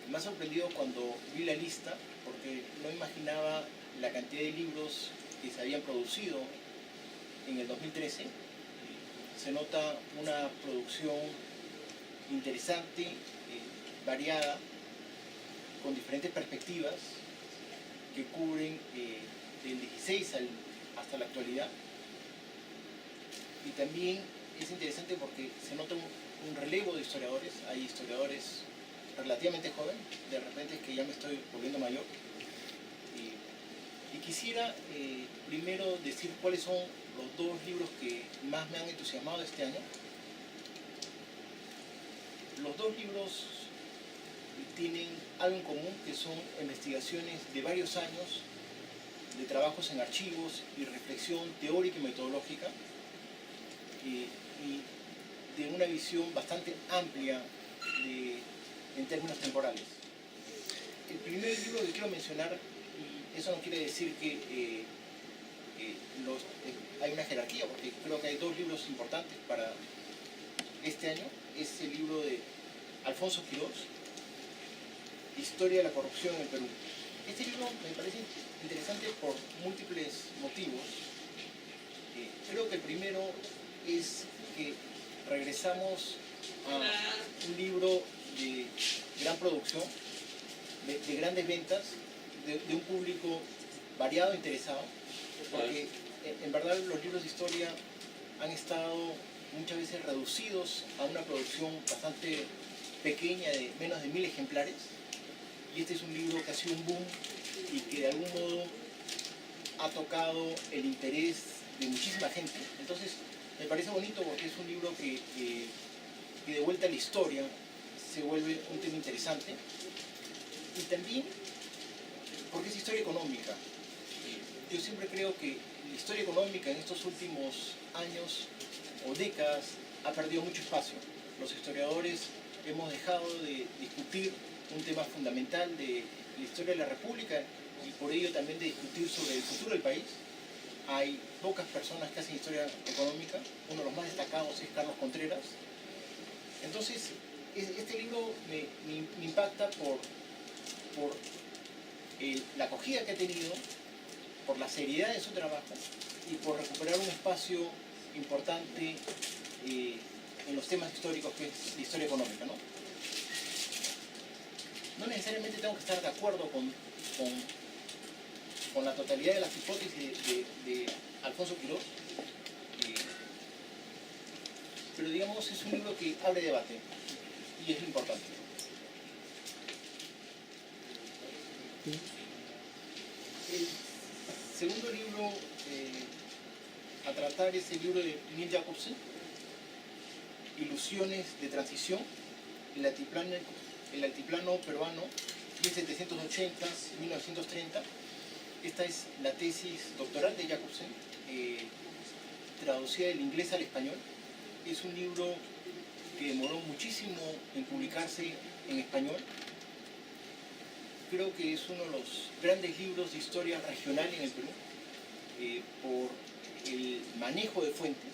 Me ha sorprendido cuando vi la lista, porque no imaginaba la cantidad de libros que se habían producido en el 2013. Se nota una producción interesante, variada, con diferentes perspectivas que cubren del 16 hasta la actualidad. Y también es interesante porque se nota un relevo de historiadores. Hay historiadores relativamente jóvenes, de repente es que ya me estoy volviendo mayor. Y quisiera primero decir cuáles son los dos libros que más me han entusiasmado este año. Los dos libros tienen algo en común, que son investigaciones de varios años, de trabajos en archivos y reflexión teórica y metodológica, y de una visión bastante amplia en términos temporales. El primer libro que quiero mencionar, y eso no quiere decir que hay una jerarquía, porque creo que hay dos libros importantes para este año, es el libro de Alfonso Quirós, Historia de la corrupción en el Perú. Este libro me parece interesante por múltiples motivos. Creo que el primero es que regresamos a un libro de gran producción, de grandes ventas, de un público variado, interesado, porque en verdad los libros de historia han estado muchas veces reducidos a una producción bastante pequeña de menos de 1000 ejemplares, y este es un libro que ha sido un boom y que de algún modo ha tocado el interés de muchísima gente. Entonces me parece bonito porque es un libro que de vuelta a la historia se vuelve un tema interesante, y también porque es historia económica. Yo siempre creo que la historia económica en estos últimos años o décadas ha perdido mucho espacio. Los historiadores hemos dejado de discutir un tema fundamental de la historia de la República y por ello también de discutir sobre el futuro del país. Hay pocas personas que hacen historia económica, uno de los más destacados es Carlos Contreras. Entonces, este libro me impacta por la acogida que ha tenido, por la seriedad de su trabajo y por recuperar un espacio importante en los temas históricos que es la historia económica, ¿no? No necesariamente tengo que estar de acuerdo con la totalidad de las hipótesis de Alfonso Quirós, pero digamos es un libro que abre debate y es lo importante. El segundo libro a tratar es el libro de Neil Jacobsen, Ilusiones de transición, el altiplano peruano, 1780-1930. Esta es la tesis doctoral de Jacobsen, traducida del inglés al español. Es un libro que demoró muchísimo en publicarse en español. Creo que es uno de los grandes libros de historia regional en el Perú, por el manejo de fuentes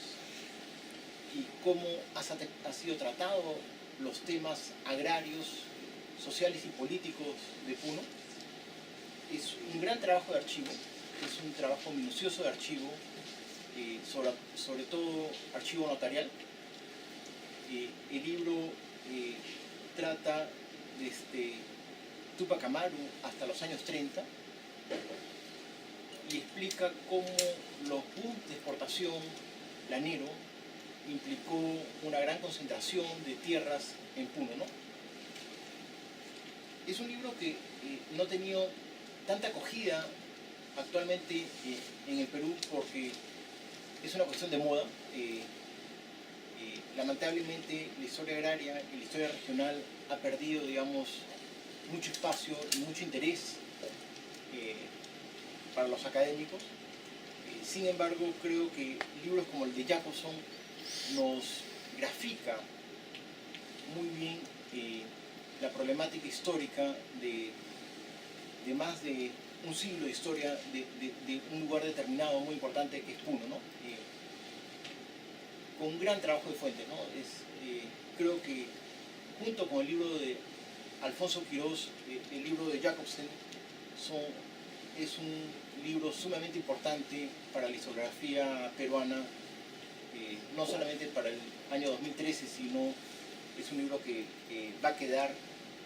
y cómo ha sido tratado los temas agrarios, sociales y políticos de Puno. Es un gran trabajo de archivo, es un trabajo minucioso de archivo, sobre todo archivo notarial. El libro trata desde Túpac Amaru hasta los años 30 y explica cómo los booms de exportación lanero implicó una gran concentración de tierras en Puno, ¿no? Es un libro que no ha tenido tanta acogida actualmente en el Perú porque es una cuestión de moda. Lamentablemente la historia agraria y la historia regional ha perdido, digamos, mucho espacio y mucho interés para los académicos. Sin embargo, creo que libros como el de Jacobsen nos grafica muy bien la problemática histórica de más de un siglo de historia de un lugar determinado muy importante que es Puno, ¿no? Con un gran trabajo de fuentes, ¿no? Creo que junto con el libro de Alfonso Quirós, el libro de Jacobsen, es un libro sumamente importante para la historiografía peruana, no solamente para el año 2013, sino es un libro que va a quedar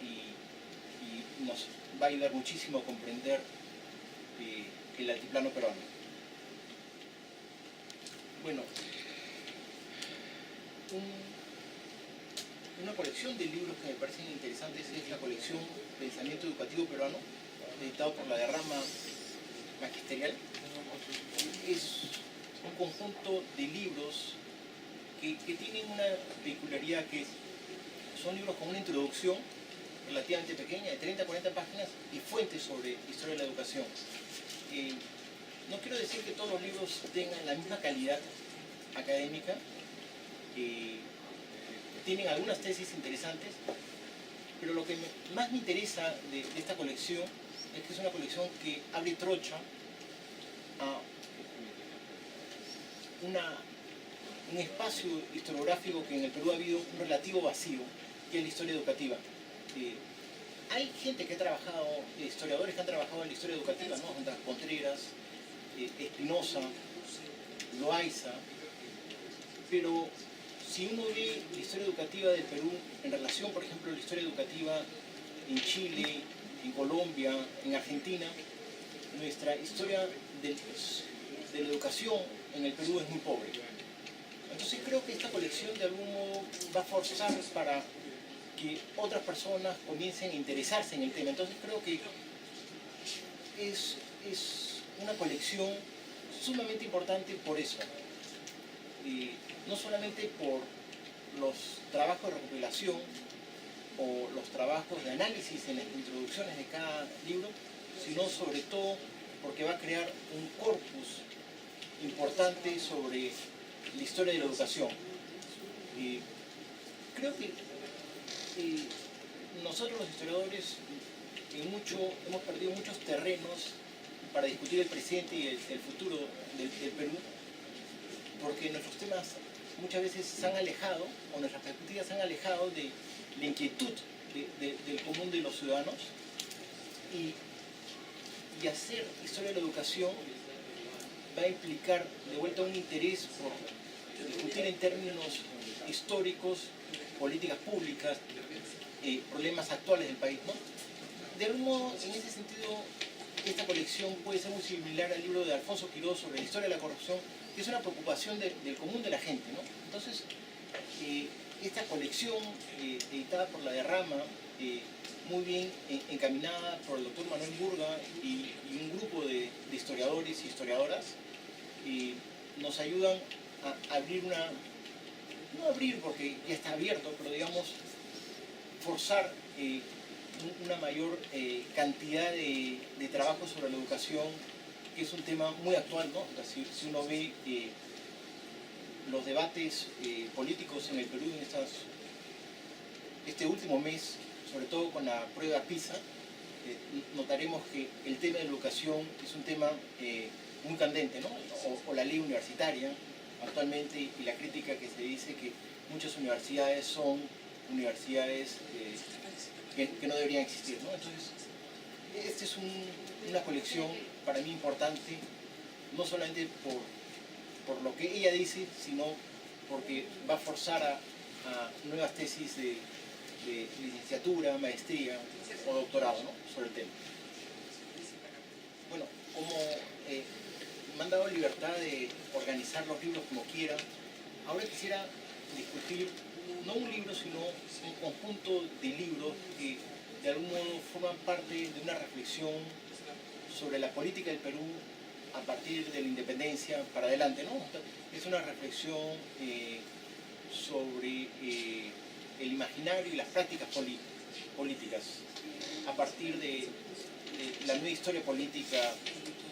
y nos va a ayudar muchísimo a comprender el altiplano peruano. Bueno, una colección de libros que me parecen interesantes es la colección Pensamiento Educativo Peruano, editado por la Derrama Magisterial. Es un conjunto de libros que tienen una peculiaridad, que son libros con una introducción relativamente pequeña, de 30 a 40 páginas, y fuentes sobre historia de la educación. No quiero decir que todos los libros tengan la misma calidad académica, tienen algunas tesis interesantes, pero lo que más me interesa de esta colección es que es una colección que abre trocha a un espacio historiográfico que en el Perú ha habido un relativo vacío, que es la historia educativa. Hay gente que ha trabajado, historiadores que han trabajado en la historia educativa, ¿no? Contreras, Espinosa, Loaiza, pero si uno ve la historia educativa del Perú en relación, por ejemplo, a la historia educativa en Chile, en Colombia, en Argentina, nuestra historia de la educación en el Perú es muy pobre. Entonces creo que esta colección de algún modo va a forzar para que otras personas comiencen a interesarse en el tema. Entonces creo que es una colección sumamente importante por eso. No solamente por los trabajos de recopilación o los trabajos de análisis en las introducciones de cada libro, sino sobre todo porque va a crear un corpus importante sobre la historia de la educación. Creo que nosotros los historiadores hemos perdido muchos terrenos para discutir el presente y el futuro del Perú, porque nuestros temas muchas veces se han alejado, o nuestras perspectivas se han alejado de la inquietud del común de los ciudadanos, y hacer historia de la educación va a implicar de vuelta un interés por discutir en términos históricos, políticas públicas, problemas actuales del país, ¿no? De algún modo, en ese sentido, esta colección puede ser muy similar al libro de Alfonso Quirós sobre la historia de la corrupción, que es una preocupación del común de la gente, ¿no? Entonces, esta colección, editada por la Derrama, muy bien encaminada por el doctor Manuel Burga y un grupo de historiadores y historiadoras, nos ayudan a abrir no abrir porque ya está abierto, pero digamos, forzar una mayor cantidad de trabajo sobre la educación, que es un tema muy actual, ¿no? Si uno ve los debates políticos en el Perú en este último mes, sobre todo con la prueba PISA, notaremos que el tema de la educación es un tema muy candente, ¿no? O la ley universitaria actualmente, y la crítica que se dice que muchas universidades son universidades que no deberían existir, ¿no? Entonces, esta es una colección para mí importante, no solamente por lo que ella dice, sino porque va a forzar a nuevas tesis de licenciatura, maestría o doctorado, ¿no? Sobre el tema. Bueno, como me han dado libertad de organizar los libros como quieran, ahora quisiera discutir no un libro, sino un conjunto de libros que de algún modo forman parte de una reflexión sobre la política del Perú a partir de la independencia para adelante, ¿no? Es una reflexión sobre el imaginario y las prácticas políticas a partir de la nueva historia política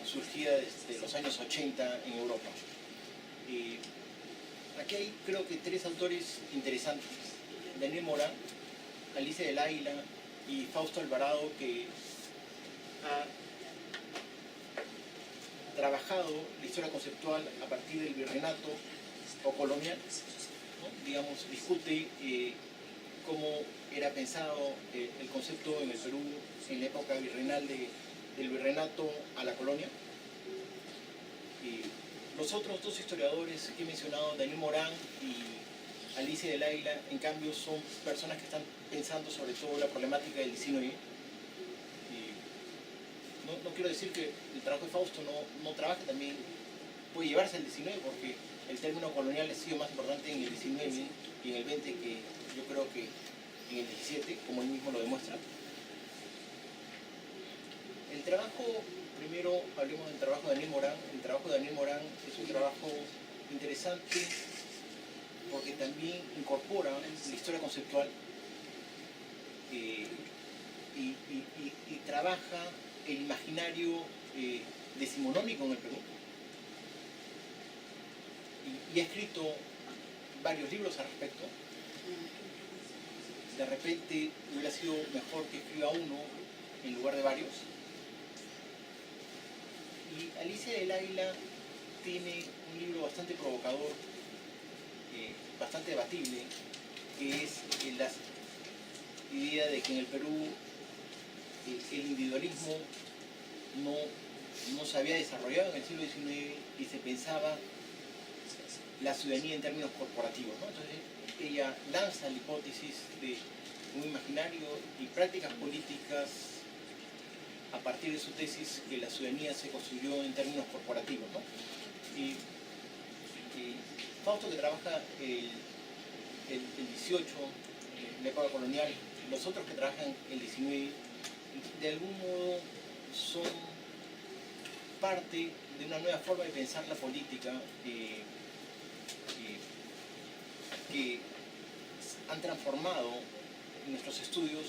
surgida desde los años 80 en Europa. Aquí hay, creo que, tres autores interesantes: Daniel Morán, Alicia del Águila y Fausto Alvarado, que ha trabajado la historia conceptual a partir del virreinato o colonial, ¿no? Digamos, discute cómo era pensado el concepto en el Perú en la época virreinal del virreinato a la colonia. Los otros dos historiadores que he mencionado, Daniel Morán y Alicia del Águila, en cambio son personas que están pensando sobre todo la problemática del 19. No quiero decir que el trabajo de Fausto no trabaje, también puede llevarse al 19, porque el término colonial ha sido más importante en el 19 y en el 20 que yo creo que en el 17, como él mismo lo demuestra. El trabajo, primero hablemos del trabajo de Daniel Morán. El trabajo de Daniel Morán es un trabajo interesante porque también incorpora la historia conceptual y trabaja el imaginario decimonónico en el Perú. Y ha escrito varios libros al respecto. De repente hubiera sido mejor que escriba uno en lugar de varios. Y Alicia del Águila tiene un libro bastante provocador, bastante debatible, que es la idea de que en el Perú el individualismo no se había desarrollado en el siglo XIX y se pensaba la ciudadanía en términos corporativos, ¿no? Entonces ella lanza la hipótesis de un imaginario y prácticas políticas a partir de su tesis que la ciudadanía se construyó en términos corporativos, ¿no? Y Fausto, que trabaja el 18 en la época colonial, los otros que trabajan el 19, de algún modo son parte de una nueva forma de pensar la política que han transformado nuestros estudios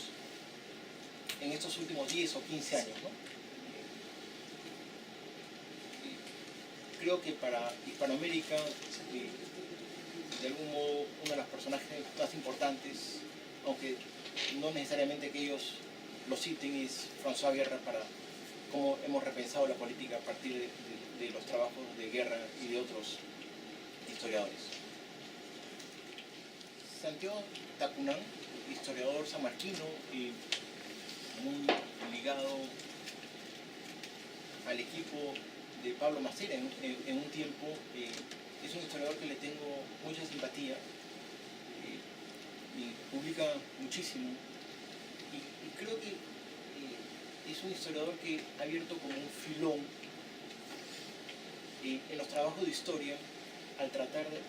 en estos últimos 10 o 15 años, ¿no? Creo que para Hispanoamérica, de algún modo, uno de los personajes más importantes, aunque no necesariamente que ellos lo citen, es François Guerra, para cómo hemos repensado la política a partir de los trabajos de Guerra y de otros historiadores. Santiago Tacunán, historiador sanmarquino y muy ligado al equipo de Pablo Macera en un tiempo, es un historiador que le tengo mucha simpatía y publica muchísimo y creo que es un historiador que ha abierto como un filón en los trabajos de historia al tratar de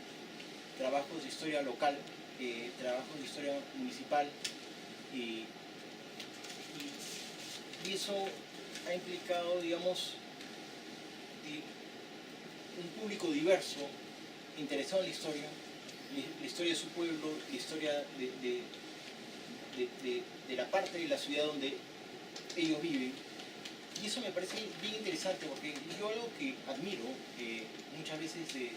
trabajos de historia local, trabajos de historia municipal y eso ha implicado, digamos, un público diverso, interesado en la historia de su pueblo, la historia de la parte de la ciudad donde ellos viven. Y eso me parece bien interesante porque yo algo que admiro muchas veces de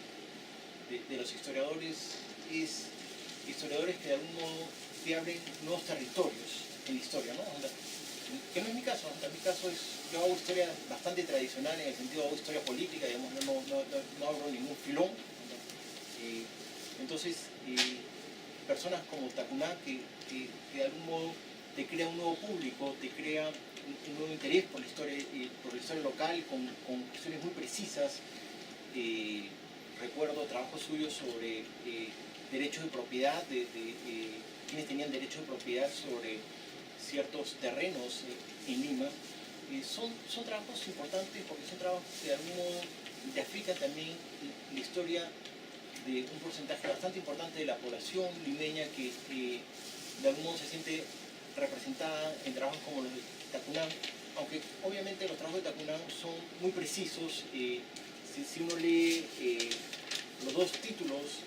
los historiadores es historiadores que de algún modo te abren nuevos territorios en la historia, ¿no? Que no es mi caso, en mi caso yo hago historia bastante tradicional en el sentido de hago historia política, digamos, no abro ningún filón. Entonces, personas como Tacunán que de algún modo te crea un nuevo público, te crea un nuevo interés por la historia local, con cuestiones muy precisas. Recuerdo trabajos suyos sobre derechos de propiedad, quienes tenían derecho de propiedad sobre ciertos terrenos en Lima. Son trabajos importantes porque son trabajos que de algún modo te aplican también la historia de un porcentaje bastante importante de la población limeña que de algún modo se siente representada en trabajos como los de Tacunán, aunque obviamente los trabajos de Tacunán son muy precisos. Si uno lee los dos títulos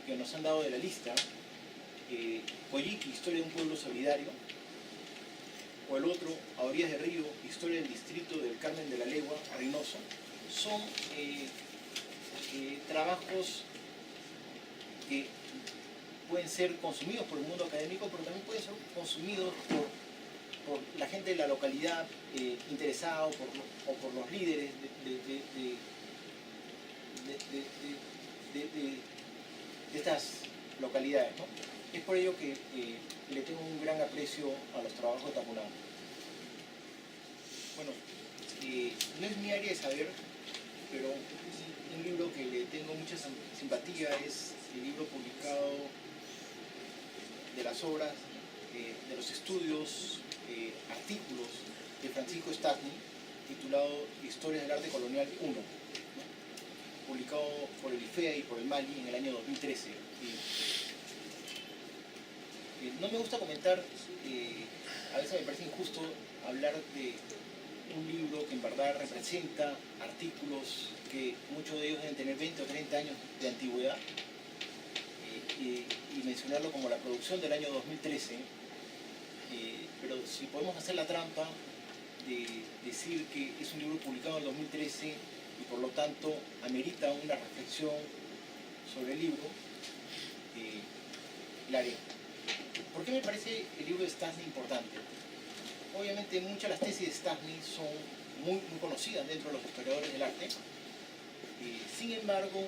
que nos han dado de la lista, Coyiqui, Historia de un pueblo solidario, o el otro, A orillas del río, Historia del distrito del Carmen de la Legua, Reynoso, son trabajos que pueden ser consumidos por el mundo académico, pero también pueden ser consumidos por la gente de la localidad interesada o por los líderes de estas localidades, ¿no? Es por ello que le tengo un gran aprecio a los trabajos de Tapunao. Bueno, no es mi área de saber, pero un libro que le tengo mucha simpatía es el libro publicado de las obras, de los estudios, artículos de Francisco Stastny, titulado Historias del Arte Colonial 1, ¿no? Publicado por el IFEA y por el MALI en el año 2013. No me gusta comentar, a veces me parece injusto hablar de un libro que en verdad representa artículos que muchos de ellos deben tener 20 o 30 años de antigüedad, y mencionarlo como la producción del año 2013, pero si podemos hacer la trampa de decir que es un libro publicado en el 2013 y por lo tanto amerita una reflexión sobre el libro, la haré. ¿Por qué me parece el libro de Stastny importante? Obviamente muchas de las tesis de Stastny son muy conocidas dentro de los historiadores del arte. Sin embargo,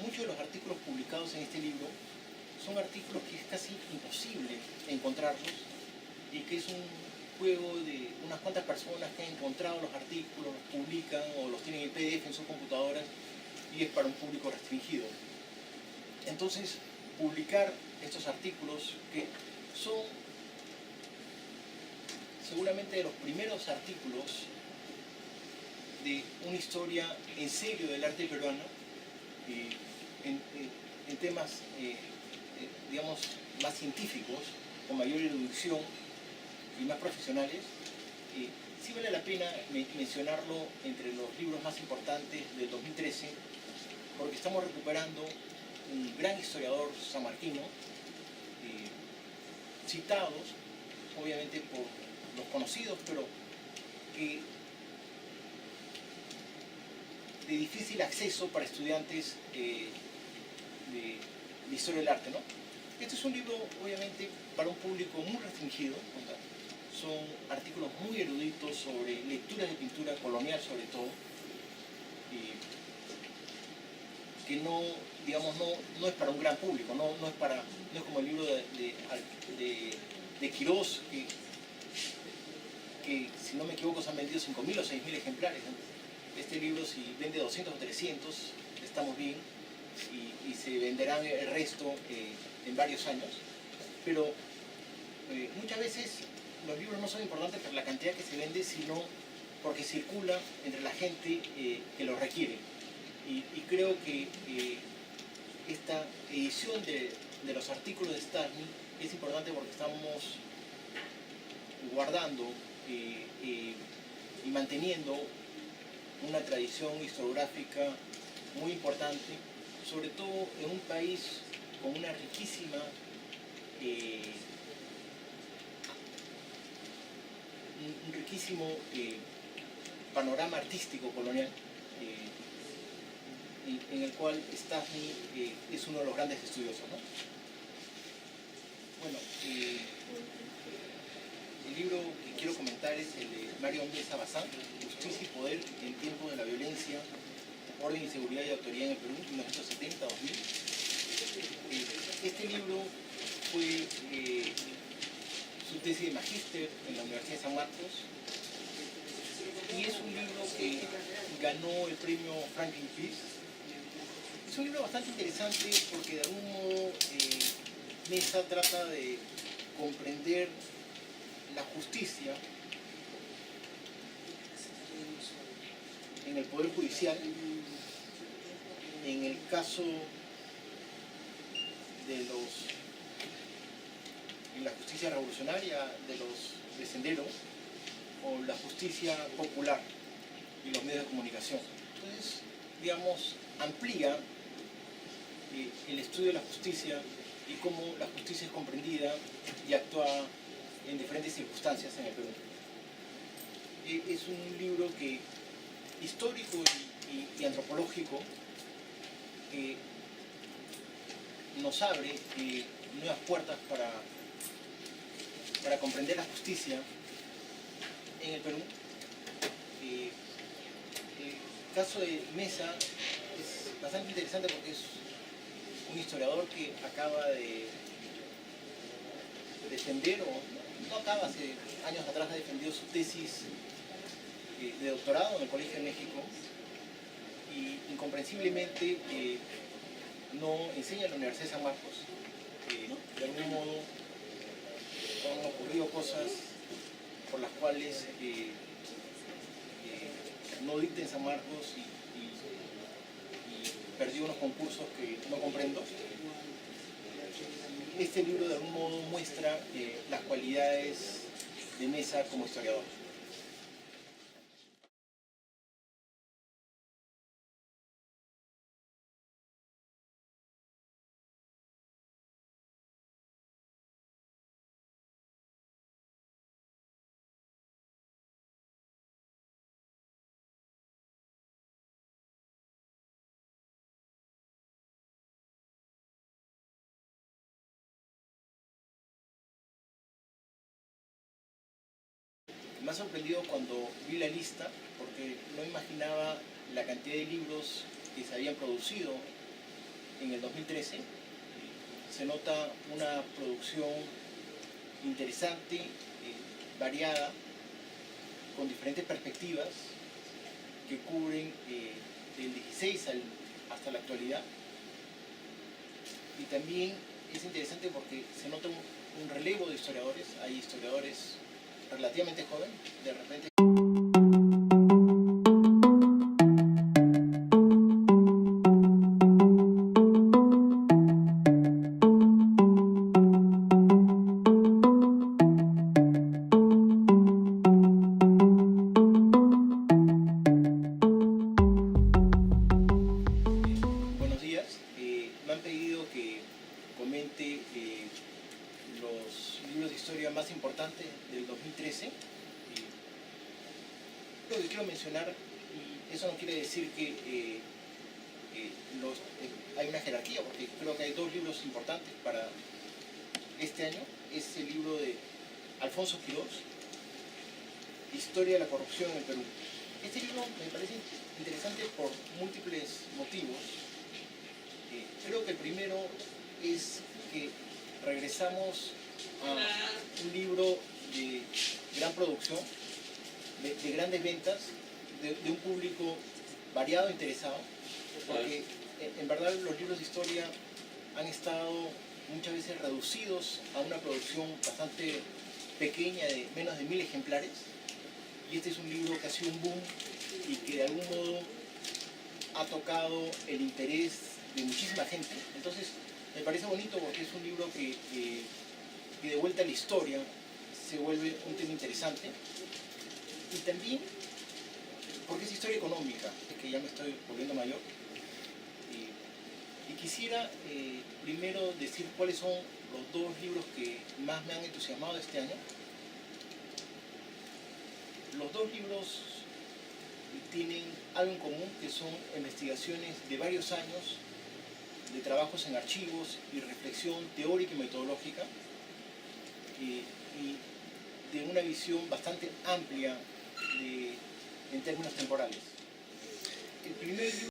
muchos de los artículos publicados en este libro son artículos que es casi imposible encontrarlos y que es un juego de unas cuantas personas que han encontrado los artículos, los publican o los tienen en PDF en sus computadoras y es para un público restringido. Entonces, publicar estos artículos que son seguramente de los primeros artículos de una historia en serio del arte peruano, en temas, digamos, más científicos, con mayor erudición y más profesionales, sí vale la pena mencionarlo entre los libros más importantes del 2013, porque estamos recuperando un gran historiador sanmarquino, citados obviamente por los conocidos, pero que de difícil acceso para estudiantes de historia del arte, ¿no? Este es un libro, obviamente, para un público muy restringido. Son artículos muy eruditos sobre lecturas de pintura colonial, sobre todo, que no, digamos, no es para un gran público, no es como el libro de Quirós, que si no me equivoco se han vendido 5.000 o 6.000 ejemplares, ¿no? Este libro, si vende 200 o 300, estamos bien, y se venderán el resto en varios años. Pero muchas veces los libros no son importantes por la cantidad que se vende, sino porque circula entre la gente que lo requiere. Y creo que esta edición de los artículos de Stastny es importante porque estamos guardando y manteniendo una tradición historiográfica muy importante, sobre todo en un país con una riquísima un riquísimo panorama artístico colonial, en el cual Stastny es uno de los grandes estudiosos, ¿no? Bueno, el libro que quiero comentar es el de Mario Mesa Bazán, Justicia y Poder en tiempos de la violencia, orden y seguridad y autoridad en el Perú, 1970-2000. Este libro fue su tesis de magíster en la Universidad de San Marcos y es un libro que ganó el premio Franklin Pierce. Es un libro bastante interesante porque de algún modo Mesa trata de comprender la justicia en el Poder Judicial, en el caso en la justicia revolucionaria de Sendero, o la justicia popular y los medios de comunicación. Entonces, digamos, amplía el estudio de la justicia y cómo la justicia es comprendida y actuada en diferentes circunstancias en el Perú. Es un libro histórico y antropológico que nos abre nuevas puertas para comprender la justicia en el Perú. El caso de Mesa es bastante interesante porque es un historiador que acaba de defender, o no acaba, hace años atrás ha defendido su tesis de doctorado en el Colegio de México, y incomprensiblemente no enseña en la Universidad de San Marcos. De algún modo han ocurrido cosas por las cuales no dicta en San Marcos y perdió unos concursos que no comprendo. Este libro de algún modo muestra las cualidades de Mesa como historiador. Me ha sorprendido cuando vi la lista, porque no imaginaba la cantidad de libros que se habían producido en el 2013. Se nota una producción interesante, variada, con diferentes perspectivas que cubren del 16 hasta la actualidad. Y también es interesante porque se nota un relevo de historiadores. Hay historiadores relativamente jóvenes, de repente. Buenos días. Me han pedido que comente los libros de historia más importantes del 2013. Lo que quiero mencionar, y eso no quiere decir que hay una jerarquía, porque creo que hay dos libros importantes para este año. Es el libro de Alfonso Quirós, Historia de la corrupción en el Perú. Este libro me parece interesante por múltiples motivos. Creo que el primero es que regresamos a un libro de gran producción, de grandes ventas, de un público variado, interesado, porque en verdad los libros de historia han estado muchas veces reducidos a una producción bastante pequeña de menos de 1000 ejemplares, y este es un libro que ha sido un boom y que de algún modo ha tocado el interés de muchísima gente. Entonces me parece bonito porque es un libro que de vuelta a la historia se vuelve un tema interesante, y también porque es historia económica, es que ya me estoy volviendo mayor, y quisiera primero decir cuáles son los dos libros que más me han entusiasmado este año. Los dos libros tienen algo en común, que son investigaciones de varios años, de trabajos en archivos y reflexión teórica y metodológica, y de una visión bastante amplia en términos temporales.